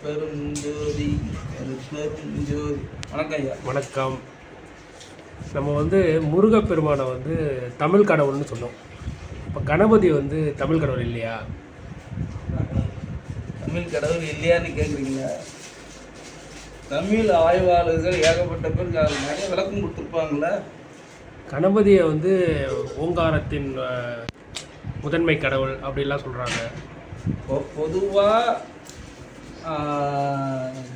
பெருஞ்சோதி பெருஞ்சோதி. வணக்கம் ஐயா. வணக்கம். நம்ம முருகப்பெருமானை தமிழ் கடவுள்னு சொன்னோம். இப்போ கணபதி தமிழ் கடவுள் இல்லையா? தமிழ் கடவுள் இல்லையான்னு கேட்குறீங்களா? தமிழ் ஆய்வாளர்கள் ஏகப்பட்ட பேருக்கு அது நிறைய விளக்கம் கொடுத்துருப்பாங்களே. கணபதியை ஓங்காரத்தின் முதன்மை கடவுள் அப்படிலாம் சொல்கிறாங்க. பொதுவாக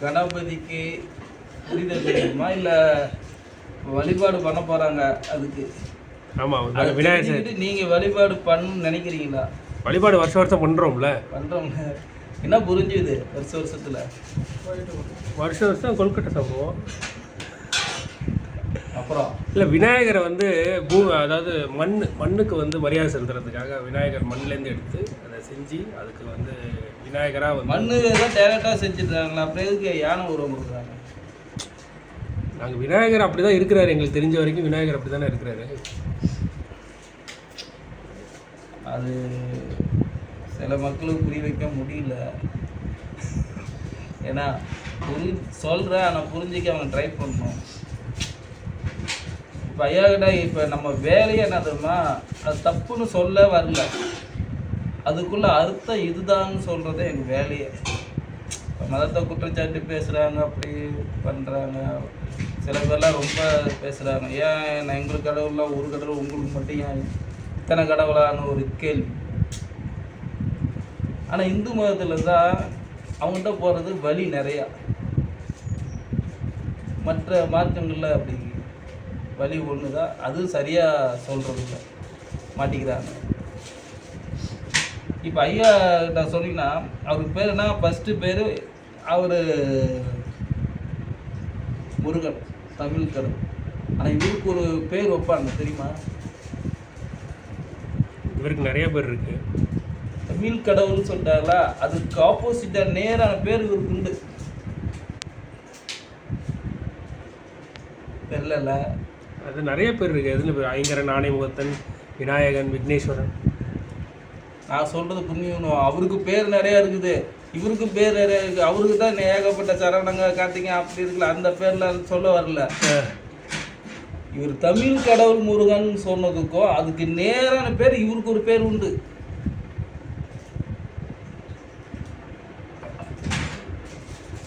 கணபதிக்கு புரிதல் தெரியுமா, இல்லை வழிபாடு பண்ண போகிறாங்க அதுக்கு? ஆமாம், விநாயகர் நீங்கள் வழிபாடு பண்ணணும்னு நினைக்கிறீங்களா? வழிபாடு வருஷம் பண்ணுறோம்ல. என்ன புரிஞ்சுது வருஷத்தில்? வருஷம் கொல்கட்டை சாப்பிடுவோம். அப்புறம் இல்லை, விநாயகரை அதாவது மண்ணுக்கு மரியாதை செலுத்துறதுக்காக விநாயகர் மண்ணிலேருந்து எடுத்து அதை செஞ்சு அதுக்கு விநாயகராக மண்ணு தான் டேரெக்டாக செஞ்சுருக்காங்களா? அப்புறம் எதுக்கு யானை உருவம் கொடுக்குறாங்க? நாங்கள் விநாயகர் அப்படி தான் இருக்கிறாரு, எங்களுக்கு தெரிஞ்ச வரைக்கும் விநாயகர் அப்படி தானே இருக்கிறாரு. அது சில மக்களுக்கு புரிய வைக்க முடியல. ஏன்னா சொல்கிறேன், ஆனால் புரிஞ்சிக்க அவங்க ட்ரை பண்ணணும். இப்போ ஐயா கிட்ட இப்போ நம்ம வேலையை என்ன தெரியுமா, அது தப்புன்னு சொல்ல வரல, அதுக்குள்ள அர்த்தம் இதுதான்னு சொல்கிறதே எங்கள் வேலையை. இப்போ மதத்தை குற்றச்சாட்டு பேசுகிறாங்க, அப்படி பண்ணுறாங்க. சில பேர்லாம் ரொம்ப பேசுகிறாங்க. ஏன் எங்களுக்கு கடவுள்லாம் ஒரு கடவுள், உங்களுக்கு மட்டும் ஏன் இத்தனை கடவுளான ஒரு கேள்வி. ஆனால் இந்து மதத்தில் தான் அவங்கள்ட்ட போகிறது வழி நிறையா. மற்ற மார்க்கங்களில் அப்படி வழி ஒன்று தான், அதுவும் சரியாக சொல்கிறது இல்லை, மாட்டிக்கிறாங்க. இப்போ ஐயா நான் சொன்னீங்கன்னா அவருக்கு பேர் என்ன? ஃபஸ்ட்டு பேர் அவர் முருகன், தமிழ் கடவுள். ஆனால் இவருக்கு ஒரு பேர் வைப்பாங்க தெரியுமா? இவருக்கு நிறைய பேர் இருக்கு. தமிழ் கடவுள்னு சொல்லிட்டாங்களா, அதுக்கு ஆப்போசிட்டாக நேரான பேர் இவருக்கு உண்டு. தெரியல, அது நிறைய பேர் இருக்கு. எதுல ஐங்கரன், ஆணைமுகத்தன், விநாயகன், விக்னேஸ்வரன். நான் சொல்றது புரிஞ்சுக்கணும். அவருக்கு பேர் நிறைய இருக்குது, இவருக்கு பேர் நிறைய இருக்குது. அவருக்கு தான் ஏகப்பட்ட சரவணங்க, கார்த்திகை அப்படி இருக்குல்ல, அந்த பேர்ல சொல்ல வரல. இவர் தமிழ் கடவுள் முருகன் சொன்னதுக்கோ அதுக்கு நேரான பேர் இவருக்கு ஒரு பேர் உண்டு.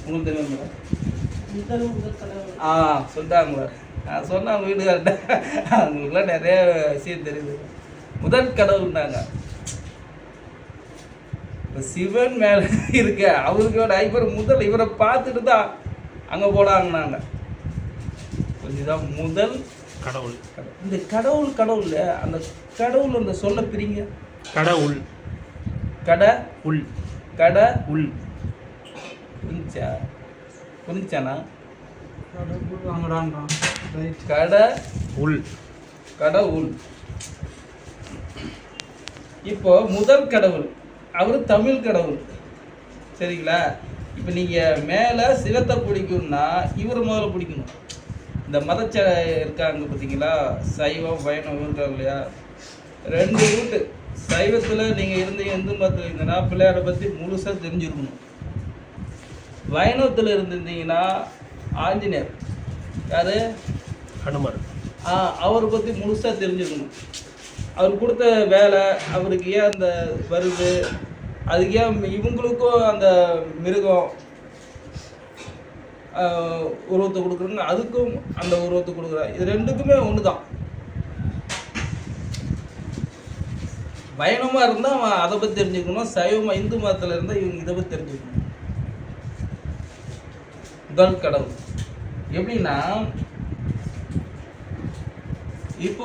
உங்களுக்கு தெரியுமா? சொல்லிட்டாங்களா? நான் சொன்ன அவங்க வீட்டுக்கார்ட்ட அவங்களுக்குலாம் நிறைய விஷயம் தெரியுது. முதல் கடவுள்னாங்க. இப்போ சிவன் மேலே இருக்க அவருக்கு ஐவர் முதல், இவரை பார்த்துட்டு தான் அங்கே போடாங்கன்னாங்க. கொஞ்சம் முதல் கடவுள். இந்த கடவுள் கடவுள் அந்த கடவுள் அந்த சொல்ல பிரிங்க. கடவுள், கட உள், கட உள். புரிஞ்சானா? கட உள், கட உள். இப்போ முதல் கடவுள் அவர் தமிழ் கடவுள், சரிங்களா? இப்போ நீங்கள் மேலே சிவத்தை பிடிக்கும்னா இவரை முதல்ல பிடிக்கணும். இந்த மதச்ச இருக்காங்க பார்த்தீங்களா, சைவம் வைணவம் இருக்காங்க இல்லையா, ரெண்டு ரூட்டு. சைவத்தில் நீங்கள் இருந்தீங்க, இந்து மதத்தில் இருந்தீங்கன்னா பிள்ளையாரை பற்றி முழுசாக தெரிஞ்சுருக்கணும். வைணவத்தில் இருந்திருந்தீங்கன்னா ஆஞ்சநேயர், யார்? ஹனுமர். அவரை பற்றி முழுசாக தெரிஞ்சுக்கணும். அவர் கொடுத்த வேலை அவருக்கு ஏன் அந்த வருது, அதுக்கு ஏன் இவங்களுக்கும் அந்த மிருகம் உருவத்தை கொடுக்குறாங்க, அதுக்கும் அந்த உருவத்தை கொடுக்குறாங்க. இது ரெண்டுக்குமே ஒன்று தான். வைணவமாக இருந்தால் அவன் அதை பற்றி தெரிஞ்சுக்கணும், சைவமாக இந்து மதத்தில் இருந்தால் இவங்க இதை பற்றி தெரிஞ்சுக்கணும். முதல் கடவுள் எப்படின்னா, இப்போ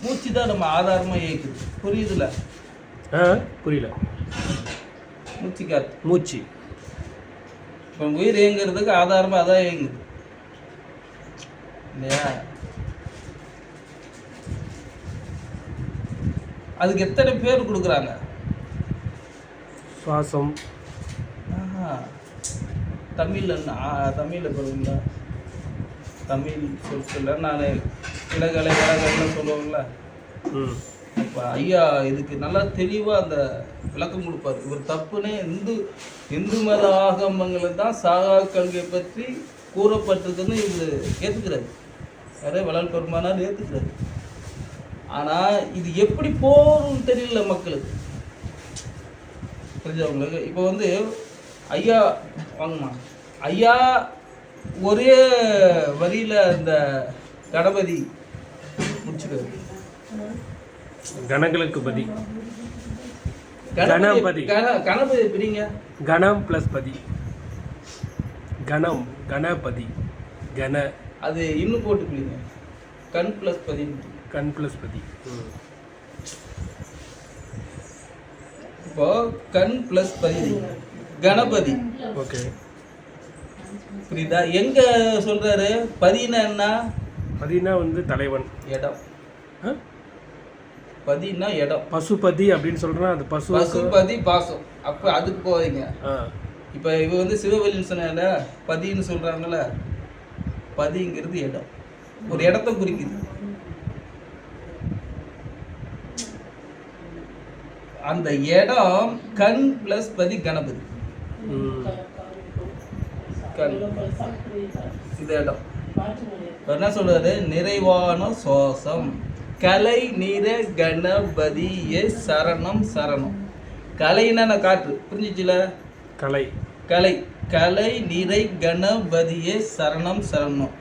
மூச்சு தான் நம்ம ஆதாரமாக இயக்குது. புரியுதுல்ல? புரியல. மூச்சு காத்து, மூச்சு. இப்போ உயிர் இயங்குறதுக்கு ஆதாரமாக அதான் இயங்குது இல்லையா? அதுக்கு எத்தனை பேர் கொடுக்குறாங்க? சுவாசம். தமிழில் சொல்லுங்களா? தமிழ் சொல்ல நான் இலகலை வடகல்னு சொல்லுவாங்களா? இப்போ ஐயா இதுக்கு நல்லா தெளிவாக அந்த விளக்கம் கொடுப்பார். இவர் தப்புன்னு இந்து மத ஆகமங்களை தான் சாகா கல்வியை பற்றி கூறப்பட்டிருக்குன்னு இவர் ஏற்றுக்கிறாரு. யாரே வள்ளல் பெருமானார் ஏற்றுக்கிறாரு. ஆனால் இது எப்படி போகணும்னு தெரியல மக்களுக்கு, புரிஞ்சவங்களுக்கு. இப்போ வந்து ஐயா வாங்கம்மா, ஐயா ஒரே வரியில் அந்த கணபதி முடிச்சுக்கிறாரு. கணங்களுக்கு பதி, கணபதி கணபதி பிரிங்க. கணம் ப்ளஸ் பதி, கணம் கணபதி, கண அது இன்னும் போட்டு பிடிங்க. கண் ப்ளஸ் பதி, கண் ப்ளஸ் பதி. இப்போ கண் ப்ளஸ் பதி கணபதி. ஓகே, புரியுதா? எங்க சொல்றாரு பதினா என்ன? பதினா வந்து தலைவன், இடம். பதினா இடம். பசுபதி அப்படின்னு சொல்றேன். அது பசுபதி பாசம். அப்ப அதுக்கு போவீங்க. இப்ப இவ வந்து சிவவெளின்னு சொன்னால பதின்னு சொல்றாங்கல்ல, பதிங்கிறது இடம், ஒரு இடத்த குறிக்குது. அந்த இடம் கண் பிளஸ் பதி கணபதி. கண் இந்த இடம் என்ன சொல்றாரு? நிறைவான சுவாசம். கலை நிற கணபதியே சரணம் சரணம். கலைன்னா காற்று, புரிஞ்சிச்சுல? கலை கலை கலை நிறை கணபதியே சரணம் சரணம்.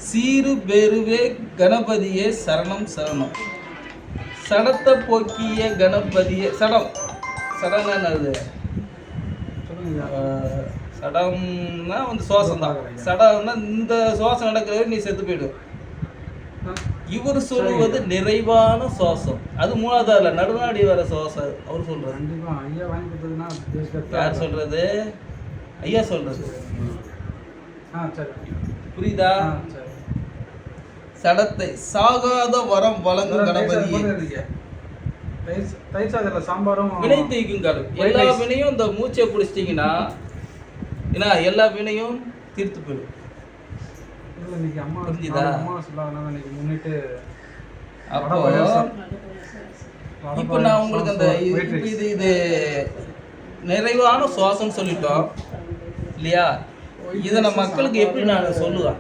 சீரு பெருவே கணபதியே சரணம் சரணம். சடத்தை போக்கிய கணபதியே. சடம் சடம் என்னது? சடம்னா வந்து சுவாசம் தான். சடம்னா இந்த சுவாசம் நடக்கிறது நீ செத்து போயிடும். இவர் சொல்லுவது நிறைவான சுவாசம். அது மூணாவது இல்ல, நடுநாடி வர சுவாசம் அவர் சொல்றது. யார் சொல்றது? ஐயா சொல்றது. புரியுதா? சடத்தை சாகாத வரம் வழங்கும் கணபதியே. வினை தீக்கும் கடவுள். எல்லா வினையும் இந்த மூச்சை பிடிச்சிட்டிங்கன்னா ஏன்னா எல்லா வினையும் தீர்த்து போயிடும். புரிஞ்சுதா? அப்போ இப்போ நான் உங்களுக்கு அந்த இது நிறைவான சுவாசம் சொல்லிட்டோம் இல்லையா? இதை நான் மக்களுக்கு எப்படி நான் சொல்லுவேன்?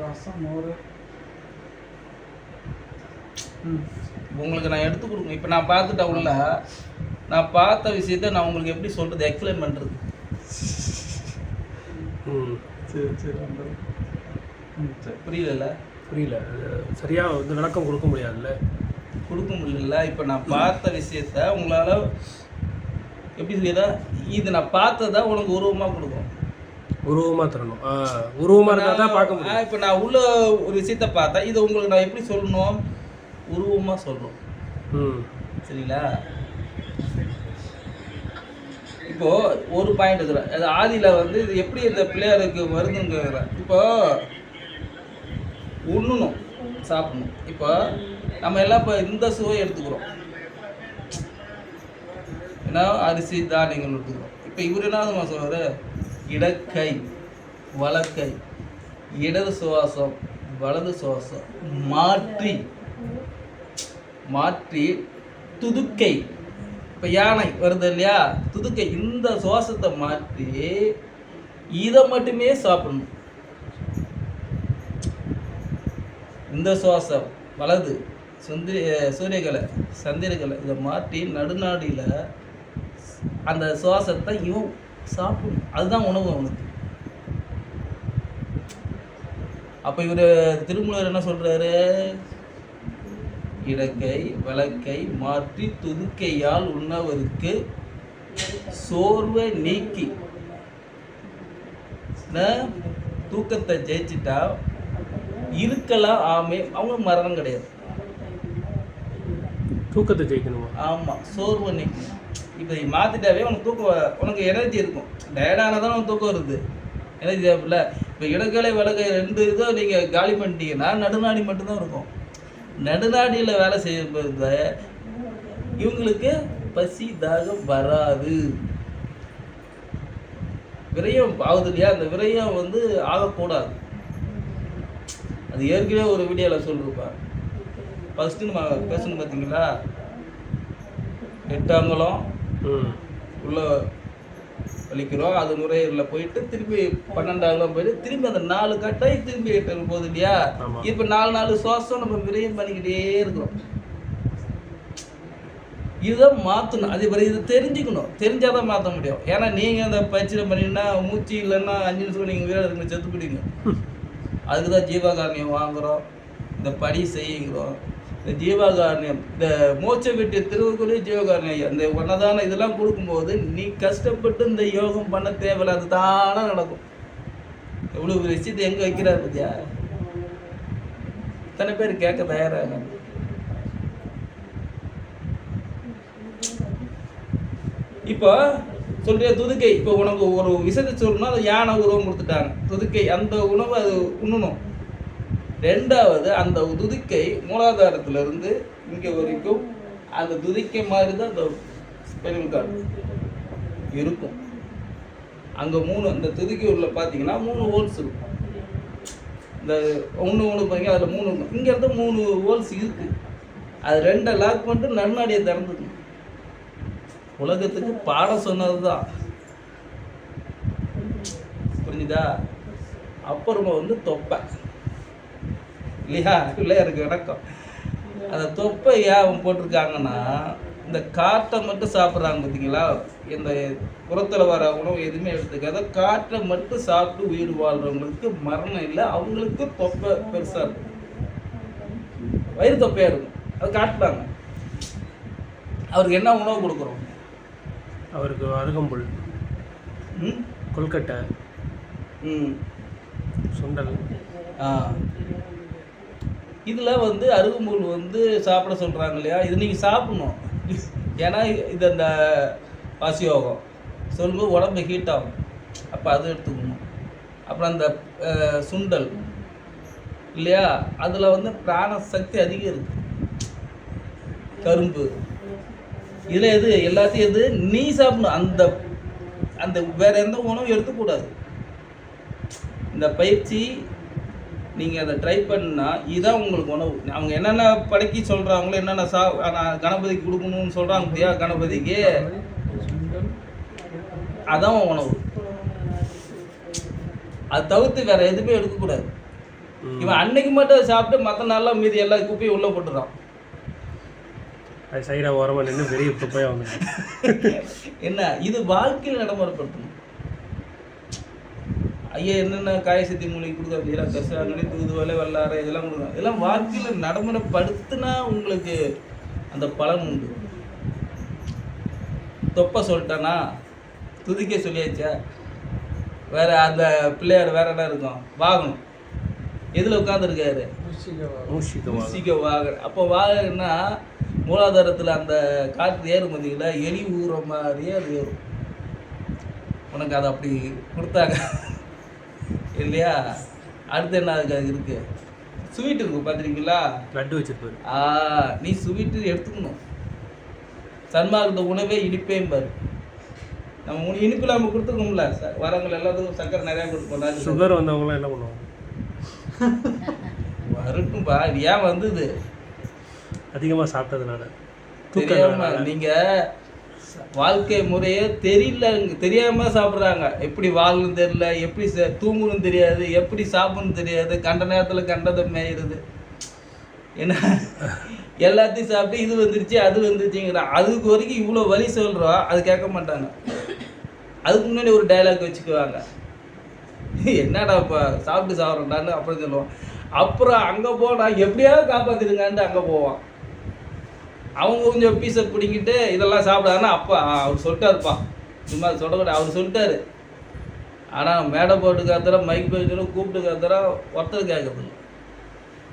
உங்களுக்கு நான் எடுத்து கொடுங்க. இப்போ நான் பார்த்துட்ட உள்ள நான் பார்த்த விஷயத்த நான் உங்களுக்கு எப்படி சொல்றது, எக்ஸ்பிளைன் பண்றது? சரி சரி புரியல? புரியல, சரியா வந்து விளக்கம் கொடுக்க முடியாதுல்ல? கொடுக்க முடியல. இப்போ நான் பார்த்த விஷயத்த உங்களால் எப்படி சொல்லிடுறா? இது நான் பார்த்ததா உனக்கு உருவமாக கொடுக்கும். உருவமாக தரணும். உருவமாக இருந்தால் தான் பார்க்க முடியும். இப்போ நான் உள்ள ஒரு விஷயத்த பார்த்தா இதை உங்களுக்கு நான் எப்படி சொல்லணும்? உருவமாக சொல்கிறோம். சரிங்களா? இப்போ ஒரு பாயிண்ட் இருக்கிறேன். அது ஆதியில் வந்து இது எப்படி இந்த பிள்ளையாருக்கு வருதுங்கிறேன். இப்போ உண்ணணும், சாப்பிடணும். இப்போ நம்ம எல்லாம் இப்போ இந்த சுவை எடுத்துக்கிறோம், ஏன்னா அரிசி தானியங்கள் எடுத்துக்கிறோம். இப்போ இவர் என்ன சொல்றாரு? இடக்கை வலக்கை, இடது சுவாசம் வலது சுவாசம் மாற்றி மாற்றி துதுக்கை. இப்போ யானை வருது இல்லையா, துதுக்கை. இந்த சுவாசத்தை மாற்றி இதை மட்டுமே சாப்பிடணும். இந்த சுவாசம் வலது சூரியகலை சந்திரகலை இதை மாற்றி நடுநாடியில் அந்த சுவாசத்தை இவன் சாப்பிடணும். அதுதான் உணவு அவனுக்கு. அப்போ இவர் திருமூலர் என்ன சொல்கிறாரு? இடக்கை வலக்கை மாற்றி துதுக்கையால் உண்ணவருக்கு சோர்வை நீக்கி தூக்கத்தை ஜெயிச்சுட்டா இருக்கலாம். ஆமே, அவங்க மரணம் கிடையாது. தூக்கத்தை ஜெயிக்கணுமா? ஆமாம், சோர்வை நீக்கணும். இப்போ மாற்றிட்டாவே உனக்கு தூக்கம், உனக்கு எனர்ஜி இருக்கும். டயர்டானதான் உனக்கு தூக்கம் வருது, எனர்ஜி தேவையில்ல. இப்போ இடக்கலை வலக்கை ரெண்டு இதோ நீங்கள் காலி பண்ணிட்டீங்கன்னா நடுநாடி மட்டும்தான் இருக்கும். நடுநாடியில் வேலை செய்யும்போது இவங்களுக்கு பசி தாகம் வராது. விரயம் ஆகுது இல்லையா? அந்த விரயம் வந்து ஆகக்கூடாது. அது ஏற்கனவே ஒரு வீடியோவில் சொல்லியிருப்பேன். ஃபஸ்ட்டு நம்ம பேசணும் பார்த்தீங்களா? 8 அங்குலம் ம் உள்ள வலிக்கிறோம். அது நுரையீரலில் போயிட்டு திருப்பி 12 அங்குலம் போயிட்டு திருப்பி அந்த 4 கட்டாயி திருப்பி 8 போகுது இல்லையா? ஆமா. இப்போ 4 சுவாசம் நம்ம விரயம் பண்ணிக்கிட்டே இருக்கிறோம். இதுதான் மாற்றணும். அதே மாதிரி இது தெரிஞ்சுக்கணும். தெரிஞ்சாதான் மாற்ற முடியும். ஏன்னா நீங்கள் அந்த பயிற்சியை பண்ணிங்கன்னா மூச்சு இல்லைன்னா 5 நிமிஷம் நீங்கள் வீர இருக்குங்க செத்து போயிடுங்க. அதுக்கு தான் ஜீவகாரணியம் வாங்குகிறோம், இந்த படி செய்கிறோம். இந்த ஜீவகாரணியம் இந்த மோட்ச வெட்டி திருவுக்குள்ளேயே ஜீவகாரணியம் அந்த ஒன்னதான இதெல்லாம் கொடுக்கும்போது நீ கஷ்டப்பட்டு இந்த யோகம் பண்ண தேவையில்லை, அது தானே நடக்கும். எவ்வளோ விஷயத்தை எங்கே வைக்கிறார் பத்தியா? இத்தனை பேர் கேட்க தயாராக. இப்போ சொல்றிய துதுக்கை, இப்போ உனக்கு ஒரு விஷயத்தை சொல்லணும்னா அது யானை உருவம் கொடுத்துட்டாங்க. துதுக்கை அந்த உணவு அது உண்ணணும். 2வது அந்த துதிக்கை மூலாதாரத்திலிருந்து இங்கே வரைக்கும் அந்த துதிக்கை மாதிரி தான் அந்த ஸ்பெனல் கார்டு இருக்கும். அங்கே 3 அந்த துதிக்கை உள்ள பார்த்தீங்கன்னா 3 ஹோல்ஸ் இருக்கும். இந்த ஒன்று பார்த்தீங்கன்னா அதில் 3 இருக்கும். இங்கேருந்து 3 ஹோல்ஸ் இருக்குது. அது 2 லாக் பண்ணிட்டு நன்னாடியை திறந்துக்கணும். உலகத்துக்கு பாடம் சொன்னது தான், புரிஞ்சுதா? அப்புறமா தொப்பை இல்லையா? பிள்ளையாருக்கு வணக்கம். அந்த தொப்பை ஏன் போட்டிருக்காங்கன்னா இந்த காற்றை மட்டும் சாப்பிட்றாங்க பார்த்தீங்களா? இந்த புறத்தில் வர உணவு எதுவுமே எடுத்துக்காத காற்றை மட்டும் சாப்பிட்டு உயிர் வாழ்கிறவங்களுக்கு மரணம் இல்லை. அவங்களுக்கு தொப்பை பெருசாக இருக்கும், வயிறு தொப்பையாக இருக்கும். அது காட்டுறாங்க. அவருக்கு என்ன உணவு கொடுக்குறோம்? அவருக்கு அருகம்புல், கொல்கட்டை, சுண்டல். இதில் அருகம்புல் சாப்பிட சொல்கிறாங்க இல்லையா? இது நீங்கள் சாப்பிடணும். ஏன்னா இது அந்த வாசியோகம் சொல்லும்போது உடம்பு ஹீட் ஆகும். அப்போ அது எடுத்துக்கணும். அப்புறம் அந்த சுண்டல் இல்லையா? அதில் பிராண சக்தி அதிகம் இருக்குது. கரும்பு இதில் எது எல்லாத்தையும் எது நீ சாப்பிடணும். அந்த அந்த வேற எந்த உணவும் எடுத்துக்கூடாது. இந்த பயிற்சி நீங்கள் அதை ட்ரை பண்ணால் இதுதான் உங்களுக்கு உணவு. அவங்க என்னென்ன படைக்கி சொல்கிறாங்களோ, என்னென்ன கணபதிக்கு கொடுக்கணும்னு சொல்கிறாங்க இல்லையா? கணபதிக்கு அதான் உணவு. அதை தவிர்த்து வேற எதுவுமே எடுக்கக்கூடாது. இவன் அன்னைக்கு மட்டும் சாப்பிட்டு மற்ற நாள்லாம் மீதி எல்லா குப்பையும் உள்ளே போட்டுறான். அது சைடாக ஓரமாக நின்று பெரிய குப்பையாக வந்து என்ன இது வாழ்க்கையில் நடைமுறைப்படுத்தணும். ஐயா என்னென்ன காய சக்தி மூலிகை கொடுக்குறது இதெல்லாம் கசாங்கடி தூதுவலை வல்லாரை இதெல்லாம் கொடுக்குறாங்க. இதெல்லாம் வாழ்க்கையில் நடைமுறைப்படுத்தினா உங்களுக்கு அந்த பலன் உண்டு. தொப்பை சொல்லிட்டானா? துதிக்க சொல்லியாச்சா? வேற அந்த பிள்ளையார் வேற என்ன இருக்கும்? வாகனம் எதில் உட்காந்துருக்காரு? மூஷிக வாகனம். அப்போ வாகனா மூலாதாரத்தில் அந்த காற்று ஏறும் பார்த்தீங்களா? எலி ஊற மாதிரியே அது ஏறும். உனக்கு அதை அப்படி கொடுத்தாங்க இல்லையா? அடுத்து என்ன அதுக்கு இருக்கு? ஸ்வீட் இருக்கும் பார்த்துருக்கீங்களா? லட்டு வச்சிருப்பாரு. நீ ஸ்வீட்டு எடுத்துக்கணும். சன்மார்க்க உணவே இனிப்பேயும் பாரு. நம்ம இனிப்பு நம்ம கொடுத்துருக்கோம்ல, வரவங்க எல்லாத்துக்கும் சக்கரை நிறையா கொடுப்போம். சுகர் வந்தவங்களாம் என்ன பண்ணுவாங்க? வரட்டும்பா. இது ஏன் வந்தது? அதிகமாக சாப்பிட்டதுனால. தெரியாம நீங்கள் வாழ்க்கை முறையே தெரியாமல் சாப்பிட்றாங்க. எப்படி வாழணும் தெரியல, எப்படி தூங்கணும் தெரியாது, எப்படி சாப்பிடணும் தெரியாது, கண்ட நேரத்தில் கண்டதை மேயிறது. ஏன்னா எல்லாத்தையும் சாப்பிட்டு இது வந்துருச்சு அது வந்துருச்சுங்கிறான். அதுக்கு வரைக்கும் இவ்வளோ வலி சொல்கிறோம், அது கேட்க மாட்டாங்க. அதுக்கு முன்னாடி ஒரு டைலாக் வச்சுக்குவாங்க, என்னடா இப்போ சாப்பிட்டு சாப்பிட்றோண்டான்னு அப்புறம் சொல்லுவான். அப்புறம் அங்கே போனால் எப்படியாவது காப்பாற்றிடுங்கன்ட்டு அங்கே போவான். அவங்க கொஞ்சம் பீஸை பிடிங்கிட்டு இதெல்லாம் சாப்பிடாதுன்னா அப்பா அவர் சொல்லிட்டாருப்பா, சும்மா சொல்லக்கூடாது, அவர் சொல்லிட்டாரு. ஆனால் மேடை போட்டு காத்துறா, மைக் போட்டு கூப்பிட்டு காத்துறா, ஒருத்தர் கேட்குறது.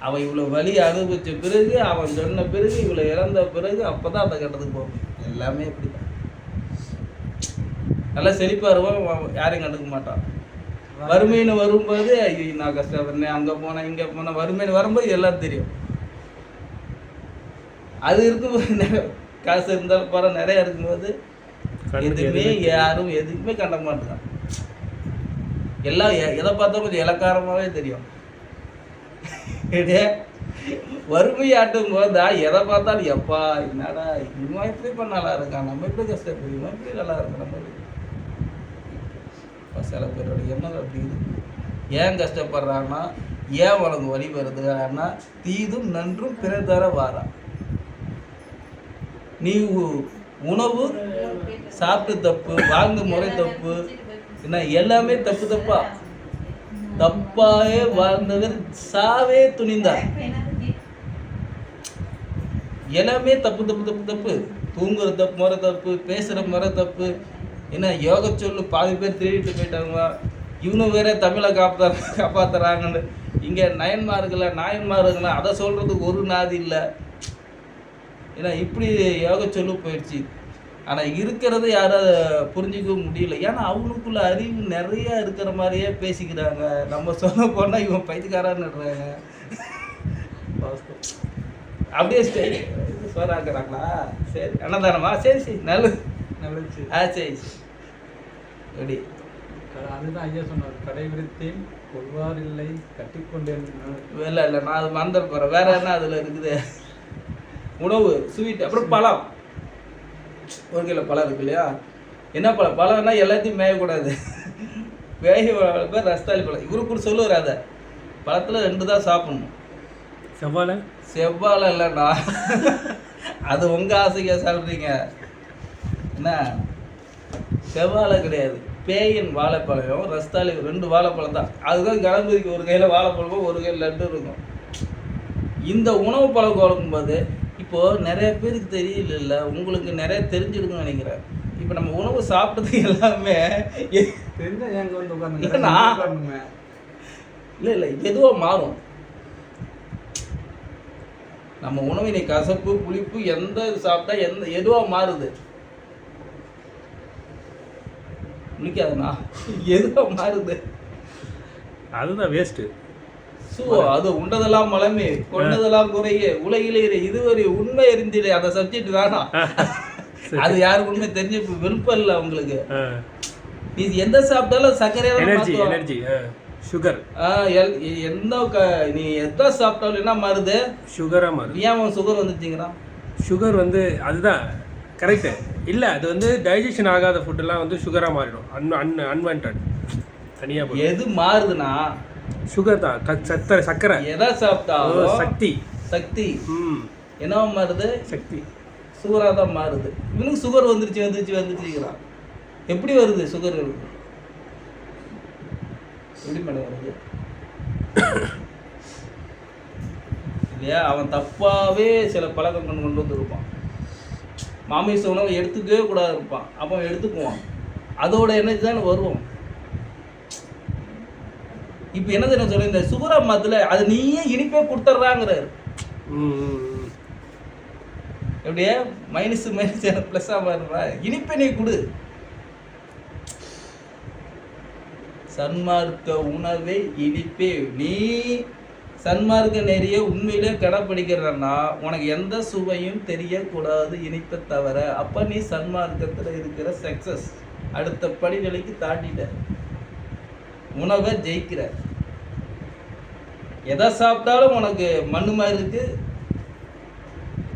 அவன் இவ்வளோ வலி அனுபவித்த பிறகு, அவன் சொன்ன பிறகு, இவ்வளோ இறந்த பிறகு அப்போ தான் அந்த கட்டத்துக்கு போகும். எல்லாமே இப்படி தான். நல்லா செழிப்பாக இருவான், யாரையும் கண்டுக்க மாட்டான். வறுமைன்னு வரும்போது ஐயோ நான் கஷ்டப்படுறேன், அங்கே போனேன் இங்கே போனேன், வறுமைன்னு வரும்போது எல்லாம் தெரியும். அது இருக்கும்போது காசு இருந்தாலும் பரம் நிறையா இருக்கும்போது எதுவுமே யாரும் எதுக்குமே கண்ட மாட்டாங்க. எல்லாம் எதை பார்த்தா கொஞ்சம் இலக்காரமாகவே தெரியும். வறுமையாட்டும் போதா எதை பார்த்தாலும் எப்பா என்னடா இவன் எப்படி இப்போ நல்லா இருக்கான், நம்ம எப்படி கஷ்டப்படும், இவன் எப்படி நல்லா இருக்கு நம்ம இப்போ சில பேரோட எண்ணம் அப்படி இருக்கு. ஏன் கஷ்டப்படுறான்னா ஏன் உனக்கு வழி வருதுன்னா தீதும் நன்றும் பிறர் தர வாரா. நீ உணவு சாப்பிட்டு தப்பு, வாழ்ந்த முறை தப்பு, என்ன எல்லாமே தப்பு தப்பா தப்பாவே வாழ்ந்தவர் சாவே துணிந்தார். எல்லாமே தப்பு தப்பு தப்பு தப்பு. தூங்குற தப்பு முறை தப்பு, பேசுகிற முறை தப்பு. என்ன யோக சொல்லு பாதி பேர் திருடிட்டு போயிட்டாங்க. இவனும் வேற தமிழை காப்பாற்றுறாங்கன்னு இங்கே நாயன்மார்களா அதை சொல்கிறதுக்கு ஒரு நாதி இல்லை. ஏன்னா இப்படி யோக சொல்லு போயிடுச்சு. ஆனால் இருக்கிறத யாரும் புரிஞ்சிக்க முடியல. ஏன்னா அவனுக்குள்ள அறிவு நிறைய இருக்கிற மாதிரியே பேசிக்கிறாங்க. நம்ம சொல்ல போனால் இவன் பைத்தியக்காரன்னுடுறாங்க. அப்படியே ஸ்டேஜ் சோறாக்குறாங்களா? சரி அண்ணதானமா? சரி சரி நல்லது நல்லது. சரி எப்படி அதுதான் ஐயா சொன்னார், கடைபிடித்தேன் கொள்வார் இல்லை கட்டிக்கொண்டேன். இல்லை இல்லை நான் அது மறந்துட போகிறேன். வேற என்ன அதில் இருக்குது? உணவு ஸ்வீட், அப்புறம் பழம். ஒரு கிலோ பழம் இருக்கு இல்லையா? என்ன பழம்? பழம்னா எல்லாத்தையும் மேயக்கூடாது. பேர் ரஸ்தாலி பழம். இவரு கூட சொல்லுவார், அதை பழத்தில் 2 தான் சாப்பிடணும். செவ்வாழை இல்லைண்ணா, அது உங்கள் ஆசைக்காக சாப்பிட்றீங்க. என்ன செவ்வாழை கிடையாது, பேயின் வாழைப்பழம், ரஸ்தாலி 2 வாழைப்பழம் தான். அதுதான் கணபதிக்கு ஒரு கையில் வாழைப்பழமும் ஒரு கையில் லட்டு இருக்கும். இந்த உணவு பழக்கம் வளர்க்கும்போது இப்போது நிறைய பேருக்கு தெரியல, உங்களுக்கு நிறைய தெரிஞ்சிருக்குன்னு நினைக்கிறேன். இப்போ நம்ம உணவு சாப்பிட்டது எல்லாமே தெரிஞ்சால் எங்கே வந்து உட்காந்து இல்லை இல்லை எதுவாக மாறும். நம்ம உணவினை கசப்பு புளிப்பு எந்த சாப்பிட்டா எதுவாக மாறுது? முடிக்காதுண்ணா, எதுவாக மாறுது? அதுதான் வேஸ்ட்டு. அது உண்டதெல்லாம் மலமே கொண்டதெல்லாம் குறைய உலகிலே இதுவரை உண்மை அறிந்திலே. அந்த சப்ஜெக்ட் வேணாம், அது யாருக்கு உண்மை தெரிஞ்ச விருப்பம் இல்லை உங்களுக்கு. நீ எந்த சாப்பிட்டாலும் சர்க்கரையா சுகர் எந்த நீ எதை சாப்பிட்டாலும் என்ன மாறுது? சுகரா மாறுது. ஏன் சுகர் வந்துச்சுங்கிறான்? சுகர் வந்து அதுதான் கரெக்டு இல்லை. அது வந்து டைஜஷன் ஆகாத ஃபுட்டெல்லாம் வந்து சுகராக மாறிடும். அன்வான்ட் தனியாக எது மாறுதுன்னா சுகர் தான். சர்க்கரை எதை சாப்பிட்டாலும் சக்தி என்ன மாறுது? சக்தி சுகராக தான் மாறுது. இவனுக்கு சுகர் வந்துருச்சுங்கிறான். எப்படி வருது சுகர்? எப்படி மேடம் வருது இல்லையா? அவன் தப்பாகவே சில பழக்கம் கொண்டு வந்துருப்பான். மாமிச உணவை எடுத்துக்கவே கூடாது இருப்பான். அப்போ எடுத்துக்குவான். அதோட எனர்ஜி தான் வருவோம். இப்போ என்ன தெரியும் சொல்ல, இந்த சுகரா மாத்துல அது நீயே இனிப்பே கொடுத்துட்றாங்கிறாரு. எப்படியே மைனஸ் ப்ளஸ்ஸாக மாறுறா, இனிப்பே நீ கொடு. சன்மார்க்க உணவை இனிப்பே நீ சன்மார்க்க நெறிய உண்மையிலே கடைப்பிடிக்கிறன்னா உனக்கு எந்த சுவையும் தெரியக்கூடாது இனிப்பை தவிர. அப்போ நீ சன்மார்க்கத்தில் இருக்கிற சக்ஸஸ் அடுத்த படிநிலைக்கு தாண்டிட்ட, உணவை ஜெயிக்கிற. எதை சாப்பிட்டாலும் உனக்கு மண்ணு மாதிரி இருக்கு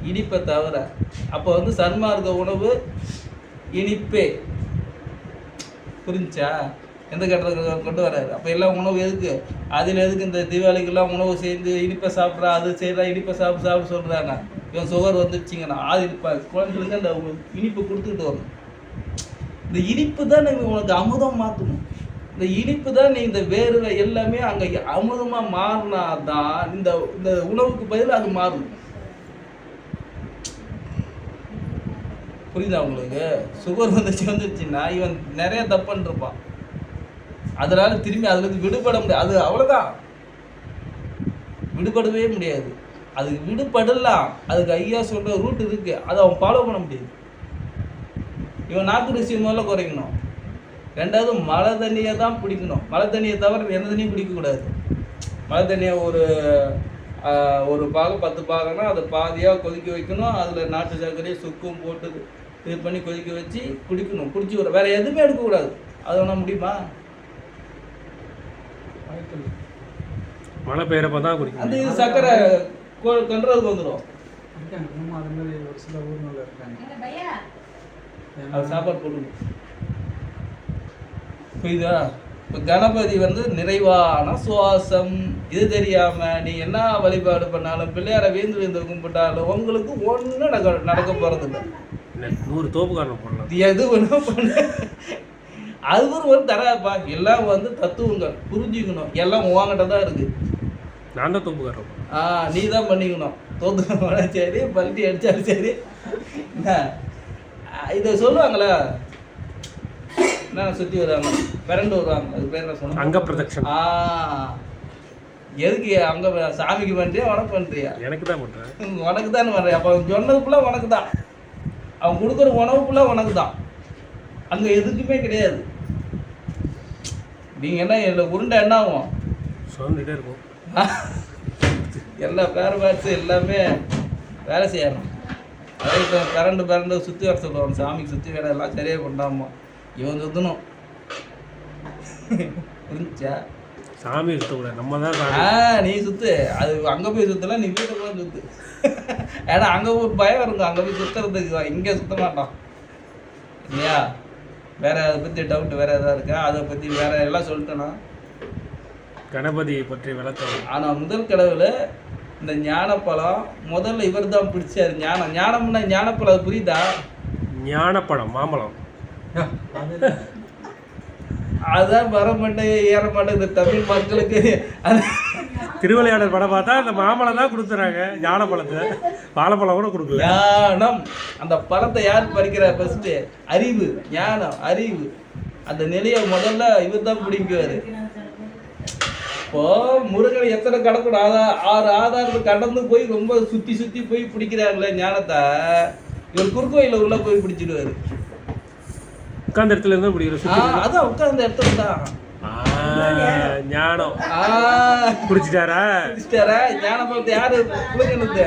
இனிப்பை தவிர. அப்போ வந்து சன்மார்க்க உணவு இனிப்பே. புரிஞ்சா? எந்த கட்டத்தில் கொண்டு வராரு. அப்போ எல்லாம் உணவு எதுக்கு? அதில் எதுக்கு இந்த தீபாவளிக்கெல்லாம் உணவு சேர்ந்து இனிப்பை சாப்பிட்றா, அது செய்கிறா, இனிப்பை சாப்பிட்டு சொல்கிறாங்க. இவன் சுகர் வந்துடுச்சிங்கன்னா அது குழந்தைங்களுக்கு அந்த இனிப்பு கொடுத்துக்கிட்டு வரணும். இந்த இனிப்பு தான் நீங்கள் உனக்கு அமுதம் மாற்றணும். இந்த இனிப்பு தான் நீ இந்த வேர்வை எல்லாமே அங்கே அமுதமாக மாறினா தான் இந்த இந்த உணவுக்கு பதில் அது மாறும். புரியுதா உங்களுக்கு? சுகர் வந்துச்சுன்னா இவன் நிறைய தப்புன்னு இருப்பான். அதனால திரும்பி அதுலேருந்து விடுபட முடியாது. அது அவ்வளோதான், விடுபடவே முடியாது. அதுக்கு விடுபடலாம். அதுக்கு ஐயா சொல்கிற ரூட் இருக்குது, அதை அவன் ஃபாலோ பண்ண முடியாது. இவன் நாக்கு ருசி முதல்ல குறைக்கணும். 2வது மழை தண்ணியை தான் பிடிக்கணும். மழை தண்ணியை தவிர எந்த தண்ணியும் பிடிக்கக்கூடாது. மழை தண்ணியை ஒரு பாகம் 10 பாகம்னா அதை பாதியாக கொதிக்க வைக்கணும். அதில் நாட்டு சர்க்கரையை சுக்கும் போட்டு இது பண்ணி கொதிக்க வச்சு குடிக்கணும். குடிச்சு வேறு எதுவுமே எடுக்கக்கூடாது. அது வேணால் முடியுமா? மழை பெய்யறப்ப தான் குடிக்கணும். அந்த இது சர்க்கரை கன்றுக்கு வந்துடும். இருக்காங்க இன்னும் அது மாதிரி ஒரு சில ஊர்களில் இருக்காங்க. அது சாப்பாடு போடணும். புரியுதா? இப்போ கணபதி வந்து நிறைவான சுவாசம். இது தெரியாம நீ என்ன வழிபாடு பண்ணாலும் பிள்ளையார வீந்து வீந்து கும்பிட்டாலும் உங்களுக்கு ஒன்றும் நடக்க போறது இல்லை. 100 தோப்புக்காரன் போடலாம். எது வேணும் பண்ண அது ஒரு தராப்பா. எல்லாம் வந்து தத்துவங்கள் புரிஞ்சுக்கணும். எல்லாம் உங்ககிட்ட தான் இருக்கு. நான் தான் தோப்புக்காரன். நீ தான் பண்ணிக்கணும். தோத்து சரி, பல்ட்டி அடிச்சாலும் சரி. இதை சொல்லுவாங்களா, என்ன சுற்றி வருவாங்க, பிறண்டு வருவாங்க, அது பேர் என்ன சொன்னாங்க, அங்க பிரதட்சணம். எதுக்கு அங்கே சாமிக்கு பண்ணுறியா உனக்கு பண்ணுறியா? எனக்கு தான் பண்ணுறேன். உனக்கு தான் பண்ணுறேன். அப்போ அவன் சொன்னது ஃபுல்லாக உனக்கு தான். அவன் கொடுக்குற உணவு ஃபுல்லாக உனக்கு தான். அங்கே எதுக்குமே கிடையாது. நீங்கள் என்ன இல்லை உருண்டை என்ன ஆகும், சொல்லிட்டே இருக்கும். எல்லா பேர் பேட்ஸு எல்லாமே வேலை செய்யணும். அதே இப்போ பிறண்டு சுற்றி வர சொல்லுவாங்க. சாமிக்கு சுற்றி வேலை எல்லாம் சரியாக பண்ணாமா இவன் சுற்றணும். புரிஞ்சா? சாமி சுற்றக்கூடாது, நம்ம தான். நீ சுற்று. அது அங்கே போய் சுற்றலாம், நீ வீட்டுக்கு போய் சுற்று. ஏன்னா அங்கே ஒரு பயம் வருங்க, அங்கே போய் சுற்றுறதுக்கு. இங்கே சுற்ற மாட்டான் இல்லையா? வேறு அதை பற்றி டவுட் வேறு எதாவது இருக்கா? அதை பற்றி வேறு எல்லாம் சொல்லிட்டேன்னா கணபதியை பற்றி விளக்கம். ஆனால் முதல் கடவுள் இந்த ஞானப்பழம் முதல்ல இவர் தான் பிடிச்சாரு. ஞானம்னா ஞானப்பழம், அது புரியுதா? ஞானப்பழம் மாம்பழம். அதுதான் வர மாட்டேன் ஏற மாட்டேங்குது தமிழ் மக்களுக்கு. திருவிளையாடல் படம் பார்த்தா அந்த மாம்பழம் தான் கொடுத்துறாங்க, ஞானப்பழத்தை. வாழைப்பழம் கூட கொடுக்கல. ஞானம் அந்த பழத்தை யார் பறிக்கிறார்? ஃபர்ஸ்ட் அறிவு, ஞானம், அறிவு. அந்த நிலையை முதல்ல இவர் தான் பிடிக்குவாரு. இப்போ முருகனை எத்தனை கடக்கணும், 6 ஆதாரத்தை கடந்து போய் ரொம்ப சுற்றி போய் பிடிக்கிறாங்களே ஞானத்தை, இவர் குறுக்கோயில உள்ள போய் பிடிச்சிடுவாரு. உட்கார்ந்த இடத்துல இருந்து பிடிக்கிற. அதான் உட்கார்ந்த இடத்துல தான் ஞானம் பிடிச்சிட்டாரா? ஞானம் பார்த்து யாரு பிள்ளைங்க?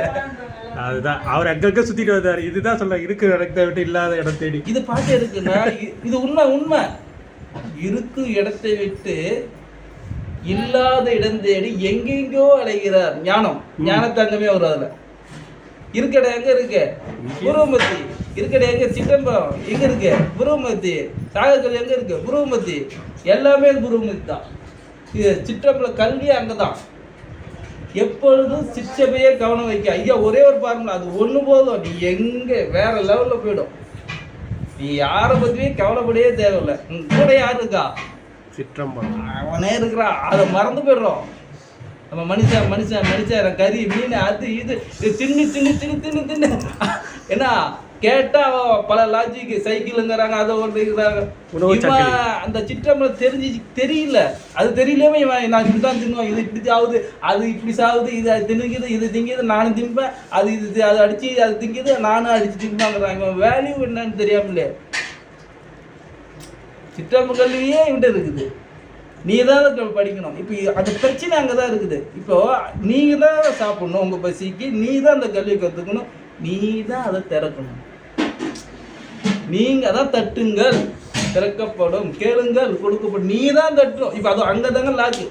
அதுதான் அவர் அங்கங்க சுத்திட்டு வந்தாரு. இதுதான் சொல்ல இருக்கு இடத்தை விட்டு இல்லாத இடம் தேடி. இது பாட்டு இருக்குன்னா இது உண்மை. இருக்கு இடத்தை விட்டு இல்லாத இடம் தேடி எங்கெங்கோ அலைகிறார் ஞானம். ஞானத்தங்கமே வரும். அதுல இருக்கட எங்க இருக்கு? புருவமத்தி. இருக்கட எங்க? சிதம்பரம் எங்க இருக்கு? புருவமத்தி. சாகர்கள் எங்க இருக்கு? புருவமத்தி. எல்லாமே புருவமத்தி தான். இது சிற்றம்பலம் கல்வி அங்கதான். எப்பொழுதும் சிற்றபையே கவனம் வைக்க. ஐயா ஒரே ஒரு ஃபார்முலா, அது ஒன்று போதும். நீ எங்க வேற லெவல்ல போயிடும். நீ யாரை பத்தியே கவலைப்படையே தேவையில்லை. கூட யாரு இருக்கா? சிற்றம்பலம் அவனே இருக்கிறா. அதை மறந்து போயிடுறோம் நம்ம. மனுஷன் கறி மீன் அது இது தின்னு என்ன கேட்டா பல லாஜிக்கு சைக்கிளுங்கிறாங்க, அதை ஒன்றுங்கிறாங்க. அந்த சிற்றம்பலம் தெரியல. அது தெரியலமே நான் இப்படிதான் தின்னுவேன், இது இப்படி சாகுது, அது இப்படி சாகுது, இது அது தின்னுக்குது, இது திங்குது, நானும் திம்பேன், அது இது அது அடிச்சு அது திங்குது, நானும் அடிச்சு திம்பாங்கிறாங்க. வேல்யூ என்னன்னு தெரியாமலே சிற்றம்பல கல்வியே இவன்ட்டு இருக்குது. நீ தான் படிக்கணும். இப்போ அந்த பிரச்சனை அங்கே தான் இருக்குது. இப்போ நீங்கள் தான் சாப்பிடணும். உங்கள் பசிக்கு நீ தான் அந்த கல்வியை கற்றுக்கணும். நீ தான் அதை திறக்கணும். நீங்கள் தான் தட்டுங்கள் திறக்கப்படும், கேளுங்கள் கொடுக்கப்படும். நீ தான் தட்டணும். இப்போ அது அங்கே தாங்க லாக்கு.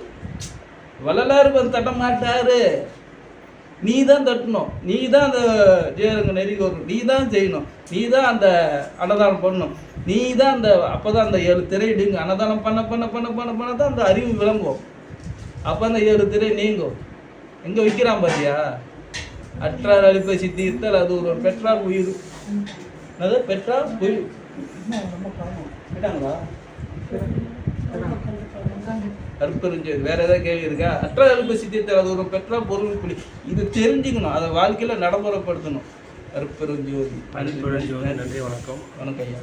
வள்ளலார் வந்து தட்ட மாட்டாரு. நீ தான் தட்டணும். நீ தான் அந்த ஜெயரங்க நெருங்கி வரணும். நீ தான் செய்யணும். நீ தான் அந்த அன்னதானம் பண்ணணும். நீ தான் அந்த அப்போ தான் அந்த 7 திரையிடுங்க. அன்னதானம் பண்ண தான் அந்த அறிவு விளங்கும். அப்போ அந்த 7 திரை நீங்கும். எங்கே விற்கிறான் பார்த்தியா? அற்றார் அழிப்பை சித்தித்தால் அது ஒரு பெற்றார் உயிர். அது பெற்றார் உயிர். கேட்டாங்களா? கற்பெருஞ்சோதி. வேற ஏதாவது கேள்வி இருக்கா? அற்றார் அழிப்பை சித்தித்தால் அது ஒரு பெற்றார் பொருள் புலி. இது தெரிஞ்சுக்கணும். அதை வாழ்க்கையில் நடைமுறைப்படுத்தணும். கற்பெருஞ்சோதி. நன்றி, வணக்கம். வணக்கம் ஐயா.